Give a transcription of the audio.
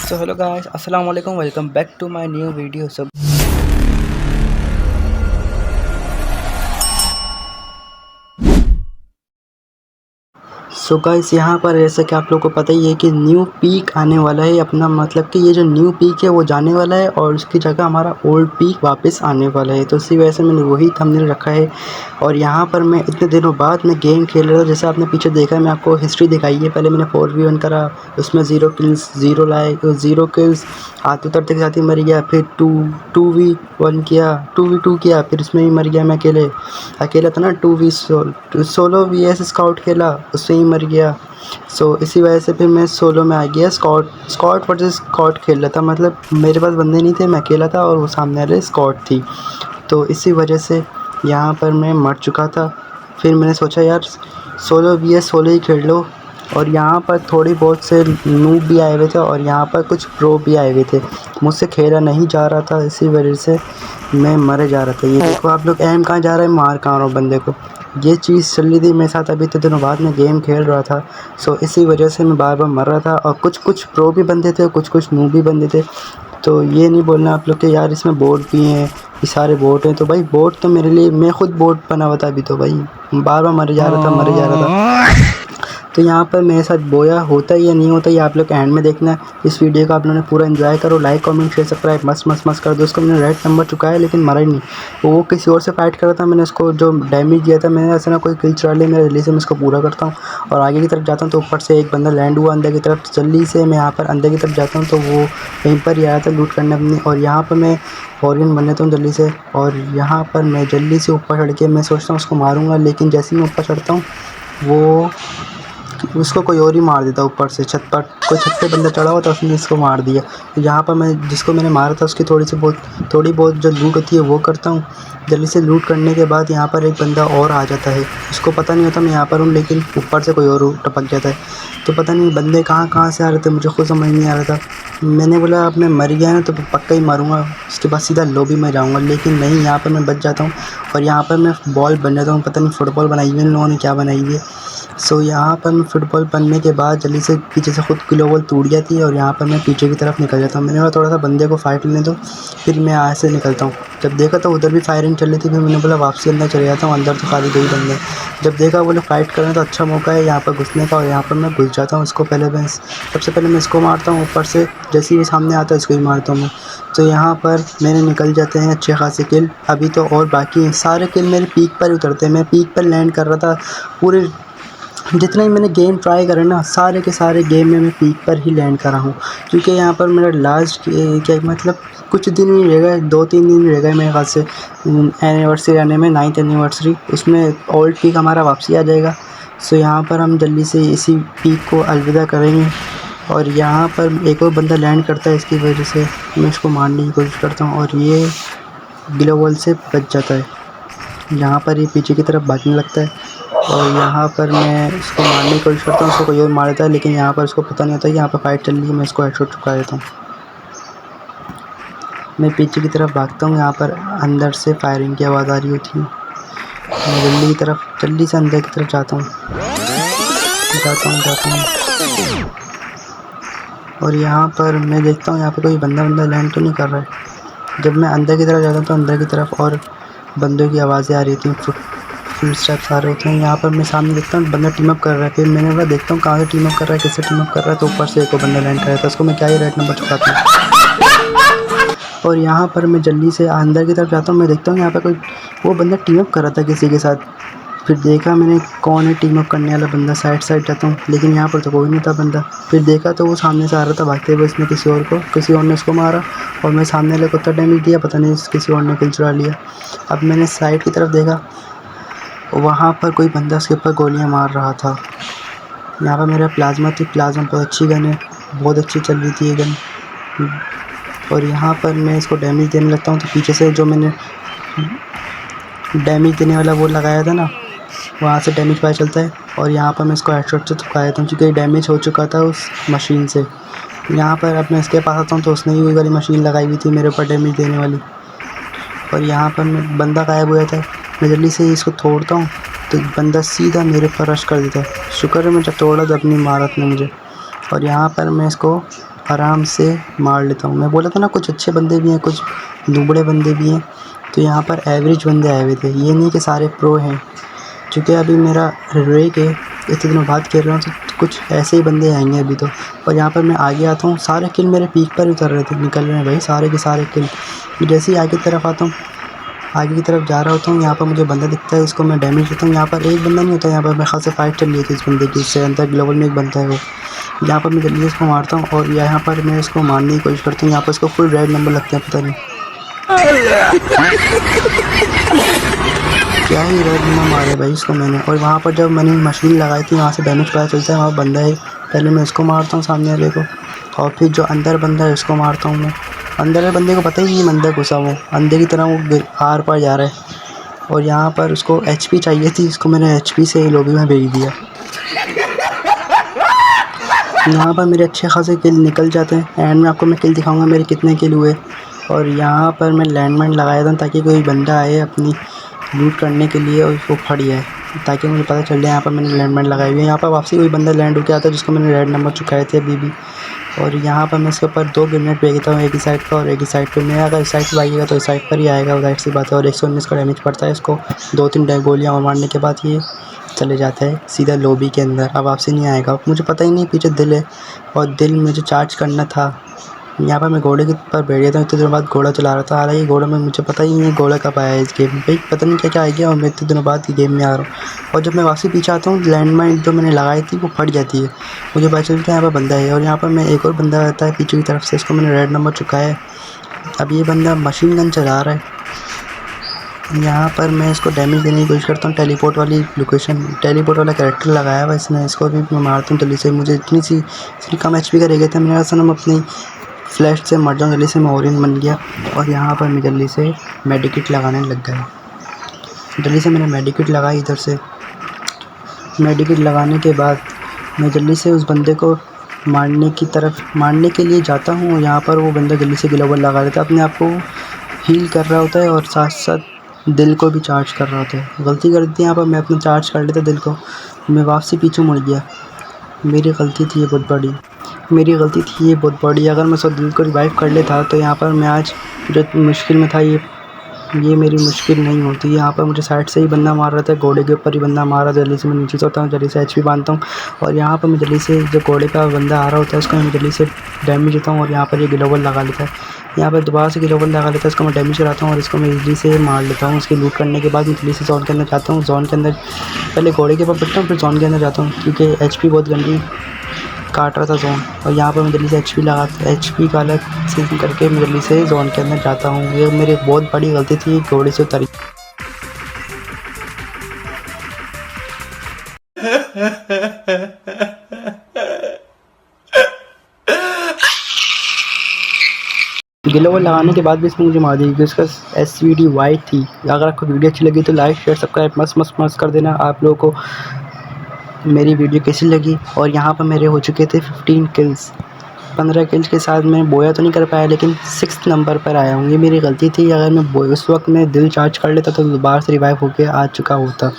So hello guys, अस्सलाम वालेकुम, welcome back to my new video. So guys, यहाँ पर जैसा कि आप लोगों को पता ही है कि न्यू पीक आने वाला है। अपना मतलब कि ये जो न्यू पीक है वो जाने वाला है और उसकी जगह हमारा ओल्ड पीक वापस आने वाला है। तो इसी वजह से मैंने वही थंबनेल रखा है। और यहाँ पर मैं इतने दिनों बाद मैं गेम खेल रहा था। जैसे आपने पीछे देखा है, मैं आपको हिस्ट्री दिखाई है। पहले मैंने 4v1 करा, उसमें 0 किल्स 0 लाइक 0 किल्स, हाथ उतरते के साथ ही मर गया। फिर 2v1 किया, 2v2 किया, फिर उसमें भी मर गया। मैं अकेला था ना। 2v सोलो vs स्काउट खेला, उससे ही मर गया। सो इसी वजह से फिर मैं सोलो में आ गया। स्कॉट वर्सेस स्कॉट खेल रहा था। मतलब मेरे पास बंदे नहीं थे, मैं अकेला था और वो सामने वाले स्कॉट थी। तो इसी वजह से यहाँ पर मैं मर चुका था। फिर मैंने सोचा यार सोलो vs सोलो ही खेल लो। और यहाँ पर थोड़ी बहुत से नूब भी आए हुए थे और यहाँ पर कुछ प्रो भी आए हुए थे। मुझसे खेला नहीं जा रहा था, इसी वजह से मैं मरे जा रहा था। ये देखो आप लोग, एम कहाँ जा रहा है, मार कहाँ रहा हूँ बंदे को। ये चीज़ चल रही थी मेरे साथ। अभी इतने दिनों बाद मैं गेम खेल रहा था। सो इसी वजह से मैं बार बार मर रहा था। और कुछ प्रो भी बंदे थे, कुछ नूब भी बंदे थे। तो ये नहीं बोलना आप लोग कि यार इसमें बोट भी हैं, ये सारे बोट हैं। तो भाई बोट तो मेरे लिए, मैं खुद बोट बना हुआ था अभी। तो भाई बार बार मर जा रहा था। तो यहाँ पर मेरे साथ बोया होता है या नहीं होता, ये आप लोग एंड में देखना। इस वीडियो को आप लोगों ने पूरा एंजॉय करो। लाइक कमेंट शेयर सब्सक्राइब मस्त कर दो। उसको मैंने रेड नंबर चुकाया लेकिन मरा ही नहीं। वो किसी और से फाइट कर रहा था। मैंने उसको जो डैमेज दिया था, मैंने ऐसा ना कोई किल चुरा लिया। मेरा जल्दी से मैं उसको पूरा करता हूँ और आगे की तरफ जाता हूँ। तो ऊपर से एक बंदा लैंड हुआ अंदर की तरफ। जल्दी से मैं यहाँ पर अंदर की तरफ जाता हूँ तो वो वहीं पर ही आया था लूट करने अपनी। और यहाँ पर मैं फॉरन बन लेता हूँ जल्दी से। और यहाँ पर मैं जल्दी से ऊपर चढ़ के मैं सोचता हूँ उसको मारूंगा, लेकिन जैसे ही मैं ऊपर चढ़ता हूँ वो उसको कोई और ही मार देता। ऊपर से छत पर कोई छत पे बंदा चढ़ा हुआ था, उसने इसको मार दिया। तो यहाँ पर मैं जिसको मैंने मारा था उसकी थोड़ी बहुत जो लूट होती है वो करता हूँ। जल्दी से लूट करने के बाद यहाँ पर एक बंदा और आ जाता है। उसको पता नहीं होता मैं यहाँ पर हूँ, लेकिन ऊपर से कोई और टपक जाता है। तो पता नहीं बंदे कहाँ से आ रहे थे, मुझे खुद समझ नहीं आ रहा था। मैंने बोला अब मैं मर गया ना तो पक्का ही मारूंगा, उसके बाद सीधा लॉबी में जाऊँगा। लेकिन नहीं, यहाँ पर मैं बच जाता हूँ और यहाँ पर मैं बॉल बन जाता हूँ। पता नहीं फुटबॉल बनाई हुई है इन लोगों ने, क्या बनाई हुई है। सो यहाँ पर मैं फुटबॉल बनने के बाद जल्दी से पीछे से खुद ग्लोबल टूट जाती है और यहाँ पर मैं पीछे की तरफ निकल जाता हूँ। मैंने बोला थोड़ा सा बंदे को फाइट लेने दो, फिर मैं यहाँ से निकलता हूँ। जब देखा तो उधर भी फायरिंग चल रही थी, फिर मैंने बोला वापसी अंदर चले जाता हूँ। अंदर तो खाली 2 ही बंदे। जब देखा वो लोग फाइट कर रहे हैं तो अच्छा मौका है यहाँ पर घुसने का, और यहाँ पर मैं घुस जाता हूँ। इसको सबसे पहले मैं इसको मारता हूँ ऊपर से। जैसे ही सामने आता है इसको ही मारता हूँ मैं। तो यहाँ पर मेरे निकल जाते हैं अच्छे खासे किल। अभी तो और बाकी हैं, सारे किल मेरे पीक पर ही उतरते हैं। मैं पीक पर लैंड कर रहा था। पूरे जितने ही मैंने गेम ट्राई करे ना, सारे के सारे गेम में मैं पीक पर ही लैंड करा हूँ। क्योंकि यहाँ पर मेरा लास्ट क्या मतलब कुछ दिन ही रह गए, 2-3 दिन रह गए मेरे ख्याल से एनिवर्सरी आने में, 9th एनिवर्सरी। उसमें ओल्ड पीक हमारा वापसी आ जाएगा। सो यहाँ पर हम जल्दी से इसी पीक को अलविदा करेंगे। और यहाँ पर एक और बंदा लैंड करता है, इसकी वजह से मैं इसको मारने की कोशिश करता हूँ और ये ग्लोबल से बच जाता है। यहाँ पर ये पीछे की तरफ भागने लगता है और यहाँ पर मैं इसको मारने की कोशिश करता हूँ। उसको कोई और मार देता है, लेकिन यहाँ पर उसको पता नहीं होता कि यहाँ पर फाइट चल रही है। मैं इसको हेडशॉट चुका देता हूँ। मैं पीछे की तरफ भागता हूँ। यहाँ पर अंदर से फायरिंग की आवाज़ आ रही होती है। मैं जल्दी से अंदर की तरफ जाता हूँ। और यहाँ पर मैं देखता हूँ यहाँ पर कोई बंदा लैंड तो नहीं कर रहा है। जब मैं अंदर की तरफ जाता हूँ तो अंदर की तरफ और बंदों की आवाज़ें आ रही थी, फुल स्टेप्स आ रहे होते हैं। यहाँ पर मैं सामने देखता हूँ बंदा टीम अप कर रहा है। फिर मैंने बोला देखता हूँ कहाँ से टीम अप कर रहा है, किससे टीम अप कर रहा है। तो ऊपर से एक और बंदा लैंड कर रहा था, उसको मैं क्या ही रेड नंबर चुकाता हूँ। और यहाँ पर मैं जल्दी से अंदर की तरफ जाता हूँ। मैं देखता हूँ यहाँ पर कोई वो बंदा टीम अप कर रहा था किसी के साथ। फिर देखा मैंने कौन है टीम अप करने वाला बंदा। साइड जाता हूँ, लेकिन यहाँ पर तो कोई नहीं था बंदा। फिर देखा तो वो सामने से आ रहा था भागते हुए। इसने किसी और ने उसको मारा और मैं सामने वाले को उतना डैमेज दिया, पता नहीं किसी और ने किल चुरा लिया। अब मैंने साइड की तरफ देखा, वहाँ पर कोई बंदा उसके ऊपर गोलियाँ मार रहा था। यहाँ पर मेरा प्लाज्मा थी। प्लाज्मा बहुत अच्छी गन है, बहुत अच्छी चल रही थी ये गन। और यहाँ पर मैं इसको डैमेज देने लगता हूँ तो पीछे से जो मैंने डैमेज देने वाला वो लगाया था ना, वहाँ से डैमेज पता चलता है। और यहाँ पर मैं इसको हेडशॉट से चुका देता हूँ क्योंकि डैमेज हो चुका था उस मशीन से। यहाँ पर अब मैं इसके पास आता हूँ तो उसने ही वही वाली मशीन लगाई हुई थी मेरे ऊपर डैमेज देने वाली। और यहाँ पर मैं बंदा गायब हुआ था। मैं जल्दी से इसको तोड़ता हूँ तो बंदा सीधा मेरे पर रश कर देता है। शुक्र है मैं जब तोड़ा तो अपनी महारत ने मुझे। और यहाँ पर मैं इसको आराम से मार लेता हूँ। मैं बोला था ना कुछ अच्छे बंदे भी हैं, कुछ दुबड़े बंदे भी हैं। तो यहाँ पर एवरेज बंदे आए हुए थे, ये नहीं कि सारे प्रो हैं। चूँकि अभी मेरा रेक है, इतने दिनों बाद खेल रहा हूँ, तो कुछ ऐसे ही बंदे आएंगे अभी तो। और यहाँ पर मैं आगे आता हूँ, सारे किल मेरे पीक पर उतर रहे थे, निकल रहे हैं भाई सारे के सारे किल। जैसे ही आगे की तरफ आता हूँ, आगे की तरफ जा रहा होता हूँ, यहाँ पर मुझे बंदा दिखता है, इसको मैं डैमेज देता हूँ। यहाँ पर एक बंदा नहीं होता, यहाँ पर मैं खासा फाइट चल रही थी इस बंदे की, इससे अंदर ग्लोबल में एक बनता है वो। यहाँ पर मैं जल्दी से इसको मारता हूँ और यहाँ पर मैं इसको मारने की कोशिश करता हूँ। यहाँ पर इसको फुल रेड नंबर लगते हैं, पता नहीं क्या ही रेड नंबर मारे भाई इसको मैंने। और वहाँ पर जब मैंने मशीन लगाई थी, वहाँ से डैमेज पता चलता है वहाँ बंदा है। पहले मैं इसको मारता हूँ सामने वाले को, और फिर जो अंदर बंदा है उसको मारता हूँ मैं। अंदर वाले बंदे को पता ही नहीं अंदर घुसा वो, अंधे की तरह वो आर पार जा रहा है। और यहाँ पर उसको HP चाहिए थी, इसको मैंने HP से लॉबी में भेज दिया। यहाँ पर मेरे अच्छे खासे किल निकल जाते हैं। एंड में आपको मैं किल दिखाऊंगा मेरे कितने किल हुए। और यहाँ पर मैं लैंडमाइन लगाया था ताकि कोई बंदा आए अपनी लूट करने के लिए और उसको फट जाए, ताकि मुझे पता चल जाए यहाँ पर मैंने लैंडमाइन लगाई हुई है। यहाँ पर वापसी कोई बंदा लैंड होकर आता है जिसको मैंने रेड नंबर चुकाए थे अभी भी। और यहाँ पर मैं इसके ऊपर 2 ग्रेनेड फेंकता हूँ, एक ही साइड पर और एक ही साइड पर। मैं अगर इस साइड से भागेगा तो इस साइड पर ही आएगा, जाहिर सी बात है। और 119 का डैमेज पड़ता है इसको। 2-3 गोलियाँ और मारने के बाद ये चले जाता है सीधा लॉबी के अंदर, अब वापसी नहीं आएगा। मुझे पता ही नहीं पीछे दिल है, और दिल मुझे चार्ज करना था। यहाँ पर मैं घोड़े के पर बैठ गया था, इतने दिनों बाद घोड़ा चला रहा था। हालांकि घोड़ा में मुझे पता ही नहीं है घोड़ा कब आया है इस गेम में, भाई पता नहीं क्या क्या आ गया, और मैं इतने दिनों बाद गेम में आ रहा हूँ। और जब मैं वापसी पीछे आता हूँ, लैंडमाइन जो मैंने लगाई थी वो फट जाती है, मुझे पता चलता है यहाँ पर बंदा है। और यहाँ पर मैं एक और बंदा रहता है पीछे की तरफ से, इसको मैंने रेड नंबर चुकाया है। अब ये बंदा मशीन गन चला रहा है। यहाँ पर मैं इसको डैमेज देने की कोशिश करता हूँ, टेलीपोर्ट वाली लोकेशन, टेलीपोर्ट वाला कैरेक्टर लगाया हुआ इसने, इसको भी मैं मारता हूँ जल्दी से। मुझे इतनी कम HP का रह गया था, मैंने कहा मैं अपनी फ्लैश से मर जाऊँ जल्दी से, मैं ओरियन बन गया। और यहाँ पर मैं जल्दी से मेडिकिट लगाने लग गया। जल्दी से मैंने मेडिकिट लगाई इधर से। मेडिकिट लगाने के बाद मैं जल्दी से उस बंदे को मारने के लिए जाता हूँ। यहाँ पर वो बंदा जल्दी से ग्लोबल लगा लेता है, अपने आप को हील कर रहा होता है और साथ साथ दिल को भी चार्ज कर रहा होता है। गलती कर दी यहाँ पर, मैं अपना चार्ज कर लेता दिल को, मैं वापसी पीछे मुड़ गया। मेरी गलती थी ये बहुत बड़ी, अगर मैं उसको दिल को रिवाइव कर लेता तो यहाँ पर मैं आज जो मुश्किल में था, ये मेरी मुश्किल नहीं होती। यहाँ पर मुझे साइड से ही बंदा मार रहा था, घोड़े के ऊपर ही बंदा मार रहा था। जल्दी से मैं नीचे से होता हूँ, जल्दी से HP बांधता हूँ। और यहाँ पर मैं जल्दी से जो घोड़े का बंदा आ रहा होता है उसको मैं जल्दी से डैमेज देता हूँ। और यहाँ पर ये ग्लोबल लगा लेता है, यहाँ पर दोबारा से ग्लोबल लगा लेता है, इसको मैं डैमेज कराता हूँ और इसको मैं इजली से मार लेता हूँ। उसकी लूट करने के बाद मैं जल्दी से जोन के अंदर जाता हूँ। जोन के अंदर पहले घोड़े के ऊपर बैठता हूँ, फिर जोन के अंदर जाता हूँ, क्योंकि HP बहुत गंदी काट रहा था जोन। और यहाँ पर मैं जल्दी से HP का अलग सीन करके मैं जल्दी से जोन के अंदर जाता हूँ। ये मेरी बहुत बड़ी गलती थी घोड़े से उतरी। ग्लोबल लगाने के बाद भी इसने मुझे मार दी, क्योंकि उसका SVD वाइट थी। अगर आपको वीडियो अच्छी लगी तो लाइक शेयर सब्सक्राइब मस्त कर देना। आप लोगों को मेरी वीडियो कैसी लगी। और यहाँ पर मेरे हो चुके थे 15 किल्स, 15 किल्स के साथ मैं बोया तो नहीं कर पाया, लेकिन 6th नंबर पर आया हूँ। ये मेरी गलती थी, अगर मैं उस वक्त मैं दिल चार्ज कर लेता तो दोबारा से रिवाइव होकर आ चुका होता।